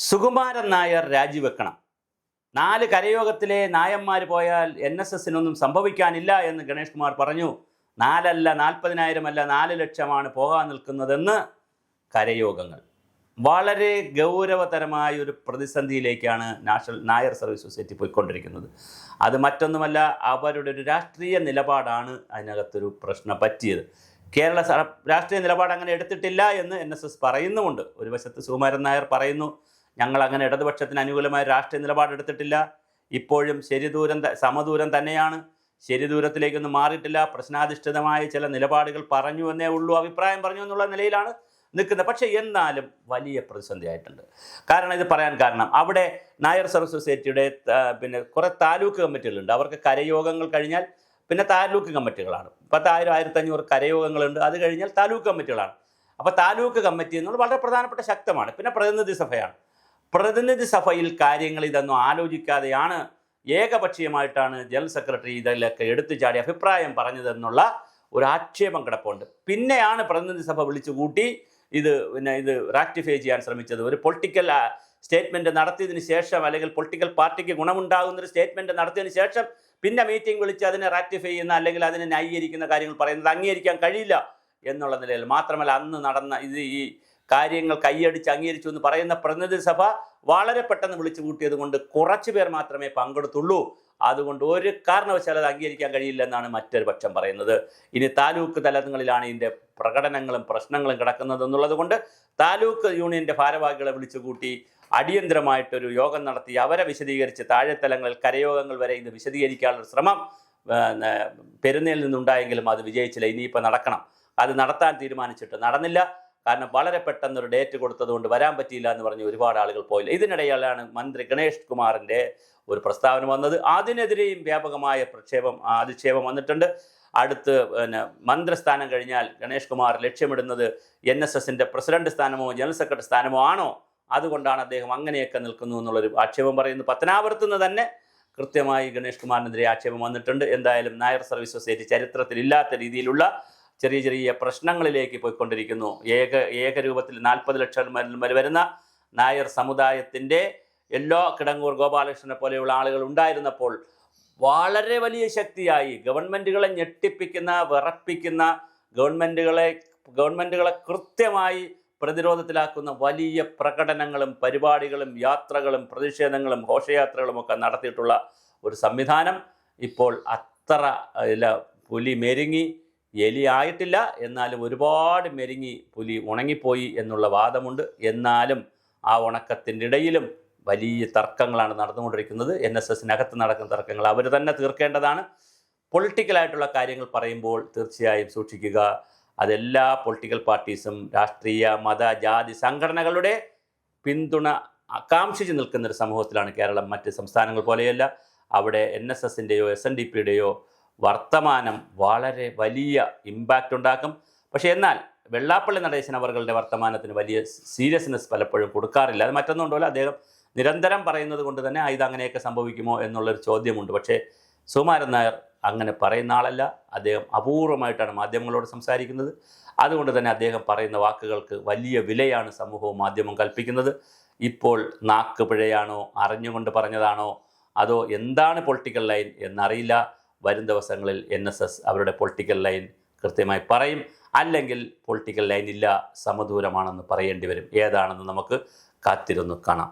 സുകുമാരൻ നായർ രാജിവെക്കണം. 4 കരയോഗത്തിലെ നായന്മാർ പോയാൽ NSSനൊന്നും സംഭവിക്കാനില്ല എന്ന് ഗണേഷ് കുമാർ പറഞ്ഞു. 4 അല്ല 40,000 അല്ല 4 ലക്ഷമാണ് പോകാൻ നിൽക്കുന്നതെന്ന് കരയോഗങ്ങൾ. വളരെ ഗൗരവതരമായ ഒരു പ്രതിസന്ധിയിലേക്കാണ് നാഷണൽ നായർ സർവീസ് സൊസൈറ്റി പോയിക്കൊണ്ടിരിക്കുന്നത്. അത് മറ്റൊന്നുമല്ല, അവരുടെ ഒരു രാഷ്ട്രീയ നിലപാടാണ് അതിനകത്തൊരു പ്രശ്നം പറ്റിയത്. കേരള രാഷ്ട്രീയ നിലപാട് അങ്ങനെ എടുത്തിട്ടില്ല എന്ന് NSS പറയുന്നുമുണ്ട്. ഒരു വശത്ത് സുകുമാരൻ നായർ പറയുന്നു, ഞങ്ങൾ അങ്ങനെ ഇടതുപക്ഷത്തിന് അനുകൂലമായ രാഷ്ട്രീയ നിലപാടെടുത്തിട്ടില്ല, ഇപ്പോഴും സമദൂരം തന്നെയാണ്, ശരിദൂരത്തിലേക്കൊന്നും മാറിയിട്ടില്ല, പ്രശ്നാധിഷ്ഠിതമായ ചില നിലപാടുകൾ പറഞ്ഞു എന്നേ ഉള്ളൂ, അഭിപ്രായം പറഞ്ഞു എന്നുള്ള നിലയിലാണ് നിൽക്കുന്നത്. പക്ഷേ എന്നാലും വലിയ പ്രതിസന്ധി ആയിട്ടുണ്ട്. കാരണം ഇത് പറയാൻ കാരണം, അവിടെ നായർ സർവീസ് സൊസൈറ്റിയുടെ പിന്നെ കുറേ താലൂക്ക് കമ്മിറ്റികളുണ്ട്. അവർക്ക് കരയോഗങ്ങൾ കഴിഞ്ഞാൽ പിന്നെ താലൂക്ക് കമ്മിറ്റികളാണ്. 10,000-1,500 കരയോഗങ്ങളുണ്ട്. അത് കഴിഞ്ഞാൽ താലൂക്ക് കമ്മിറ്റികളാണ്. അപ്പോൾ താലൂക്ക് കമ്മിറ്റി എന്നുള്ളത് വളരെ പ്രധാനപ്പെട്ട ശക്തമാണ്. പിന്നെ പ്രതിനിധി സഭയാണ്. പ്രതിനിധി സഭയിൽ കാര്യങ്ങൾ ഇതൊന്നും ആലോചിക്കാതെയാണ് ഏകപക്ഷീയമായിട്ടാണ് ജനറൽ സെക്രട്ടറി ഇതിലൊക്കെ എടുത്തു ചാടി അഭിപ്രായം പറഞ്ഞതെന്നുള്ള ഒരു ആക്ഷേപം കിടപ്പുണ്ട്. പിന്നെയാണ് പ്രതിനിധി സഭ വിളിച്ചു കൂട്ടി ഇത് റാക്ടിഫൈ ചെയ്യാൻ ശ്രമിച്ചത്. ഒരു പൊളിറ്റിക്കൽ സ്റ്റേറ്റ്മെൻറ്റ് നടത്തിയതിന് ശേഷം, അല്ലെങ്കിൽ പൊളിറ്റിക്കൽ പാർട്ടിക്ക് ഗുണമുണ്ടാകുന്നൊരു സ്റ്റേറ്റ്മെൻറ്റ് നടത്തിയതിന് ശേഷം പിന്നെ മീറ്റിംഗ് വിളിച്ച് അതിനെ റാക്ടിഫൈ ചെയ്യുന്ന അല്ലെങ്കിൽ അതിനെ ന്യായീകരിക്കുന്ന കാര്യങ്ങൾ പറയുന്നത് അംഗീകരിക്കാൻ കഴിയില്ല എന്നുള്ള നിലയിൽ. മാത്രമല്ല, അന്ന് നടന്ന ഈ കാര്യങ്ങൾ കൈയടിച്ച് അംഗീകരിച്ചു എന്ന് പറയുന്ന പ്രതിനിധി സഭ വളരെ പെട്ടെന്ന് വിളിച്ചു കൂട്ടിയത് കൊണ്ട് കുറച്ച് പേർ മാത്രമേ പങ്കെടുത്തുള്ളൂ. അതുകൊണ്ട് ഒരു കാരണവശാലും അത് അംഗീകരിക്കാൻ കഴിയില്ലെന്നാണ് മറ്റൊരു പക്ഷം പറയുന്നത്. ഇനി താലൂക്ക് തലങ്ങളിലാണ് ഇതിൻ്റെ പ്രകടനങ്ങളും പ്രശ്നങ്ങളും കിടക്കുന്നത് എന്നുള്ളത് കൊണ്ട് താലൂക്ക് യൂണിയൻ്റെ ഭാരവാഹികളെ വിളിച്ചു കൂട്ടി അടിയന്തരമായിട്ടൊരു യോഗം നടത്തി അവരെ വിശദീകരിച്ച് താഴെത്തലങ്ങളിൽ കരയോഗങ്ങൾ വരെ ഇത് വിശദീകരിക്കാനുള്ള ശ്രമം പെരുന്നയിൽ നിന്നുണ്ടായെങ്കിലും അത് വിജയിച്ചില്ല. ഇനിയിപ്പോൾ നടക്കണം. അത് നടത്താൻ തീരുമാനിച്ചിട്ട് നടന്നില്ല. കാരണം വളരെ പെട്ടെന്നൊരു ഡേറ്റ് കൊടുത്തതുകൊണ്ട് വരാൻ പറ്റിയില്ല എന്ന് പറഞ്ഞ് ഒരുപാട് ആളുകൾ പോയില്ല. ഇതിനിടയിലാണ് മന്ത്രി ഗണേഷ് കുമാറിൻ്റെ ഒരു പ്രസ്താവന വന്നത്. അതിനെതിരെയും വ്യാപകമായ അധിക്ഷേപം വന്നിട്ടുണ്ട്. അടുത്ത് മന്ത്രിസ്ഥാനം കഴിഞ്ഞാൽ ഗണേഷ് കുമാർ ലക്ഷ്യമിടുന്നത് NSSൻ്റെ പ്രസിഡന്റ് സ്ഥാനമോ ജനറൽ സെക്രട്ടറി സ്ഥാനമോ ആണോ? അതുകൊണ്ടാണ് അദ്ദേഹം അങ്ങനെയൊക്കെ നിൽക്കുന്നു എന്നുള്ളൊരു ആക്ഷേപം പറയുന്നു. പത്തനാപുരത്തുനിന്ന് തന്നെ കൃത്യമായി ഗണേഷ് കുമാറിനെതിരെ ആക്ഷേപം വന്നിട്ടുണ്ട്. എന്തായാലും നായർ സർവീസ് സൊസൈറ്റി ചരിത്രത്തിലില്ലാത്ത രീതിയിലുള്ള ചെറിയ ചെറിയ പ്രശ്നങ്ങളിലേക്ക് പോയിക്കൊണ്ടിരിക്കുന്നു. ഏകരൂപത്തിൽ 40 ലക്ഷം വരുന്ന നായർ സമുദായത്തിൻ്റെ എല്ലാ കിടങ്ങൂർ ഗോപാലകൃഷ്ണനെ പോലെയുള്ള ആളുകൾ ഉണ്ടായിരുന്നപ്പോൾ വളരെ വലിയ ശക്തിയായി ഗവൺമെൻറ്റുകളെ ഞെട്ടിപ്പിക്കുന്ന, വിറപ്പിക്കുന്ന, ഗവൺമെൻറ്റുകളെ കൃത്യമായി പ്രതിരോധത്തിലാക്കുന്ന വലിയ പ്രകടനങ്ങളും പരിപാടികളും യാത്രകളും പ്രതിഷേധങ്ങളും ഘോഷയാത്രകളും ഒക്കെ നടത്തിയിട്ടുള്ള ഒരു സംവിധാനം ഇപ്പോൾ അത്ര പുലി മെരുങ്ങി എലി ആയിട്ടില്ല. എന്നാലും ഒരുപാട് മെരുങ്ങി പുലി ഉണങ്ങിപ്പോയി എന്നുള്ള വാദമുണ്ട്. എന്നാലും ആ ഉണക്കത്തിൻ്റെ ഇടയിലും വലിയ തർക്കങ്ങളാണ് നടന്നുകൊണ്ടിരിക്കുന്നത്. NSSനകത്ത് നടക്കുന്ന തർക്കങ്ങൾ അവർ തന്നെ തീർക്കേണ്ടതാണ്. പൊളിറ്റിക്കലായിട്ടുള്ള കാര്യങ്ങൾ പറയുമ്പോൾ തീർച്ചയായും സൂക്ഷിക്കുക. അതെല്ലാ പൊളിറ്റിക്കൽ പാർട്ടീസും രാഷ്ട്രീയ മത ജാതി സംഘടനകളുടെ പിന്തുണ ആകാംക്ഷിച്ച് നിൽക്കുന്നൊരു സമൂഹത്തിലാണ് കേരളം. മറ്റ് സംസ്ഥാനങ്ങൾ പോലെയല്ല. അവിടെ NSSൻ്റെയോ SNDPയുടെയോ വർത്തമാനം വളരെ വലിയ ഇമ്പാക്റ്റ് ഉണ്ടാക്കും. പക്ഷേ എന്നാൽ വെള്ളാപ്പള്ളി നടേശൻ അവരുടെ വർത്തമാനത്തിന് വലിയ സീരിയസ്നെസ് പലപ്പോഴും കൊടുക്കാറില്ല. അത് മറ്റൊന്നുകൊണ്ടല്ല, അദ്ദേഹം നിരന്തരം പറയുന്നത് കൊണ്ട് തന്നെ ഇത് അങ്ങനെയൊക്കെ സംഭവിക്കുമോ എന്നുള്ളൊരു ചോദ്യമുണ്ട്. പക്ഷേ സുകുമാരൻ നായർ അങ്ങനെ പറയുന്ന ആളല്ല. അദ്ദേഹം അപൂർവമായിട്ടാണ് മാധ്യമങ്ങളോട് സംസാരിക്കുന്നത്. അതുകൊണ്ട് തന്നെ അദ്ദേഹം പറയുന്ന വാക്കുകൾക്ക് വലിയ വിലയാണ് സമൂഹവും മാധ്യമവും കൽപ്പിക്കുന്നത്. ഇപ്പോൾ നാക്ക് പിഴയാണോ, അറിഞ്ഞുകൊണ്ട് പറഞ്ഞതാണോ, അതോ എന്താണ് പൊളിറ്റിക്കൽ ലൈൻ എന്നറിയില്ല. വരും ദിവസങ്ങളിൽ NSS അവരുടെ പൊളിറ്റിക്കൽ ലൈൻ കൃത്യമായി പറയും. അല്ലെങ്കിൽ പൊളിറ്റിക്കൽ ലൈൻ ഇല്ല, സമദൂരമാണെന്ന് പറയേണ്ടി വരും. ഏതാണെന്ന് നമുക്ക് കാത്തിരുന്ന് കാണാം.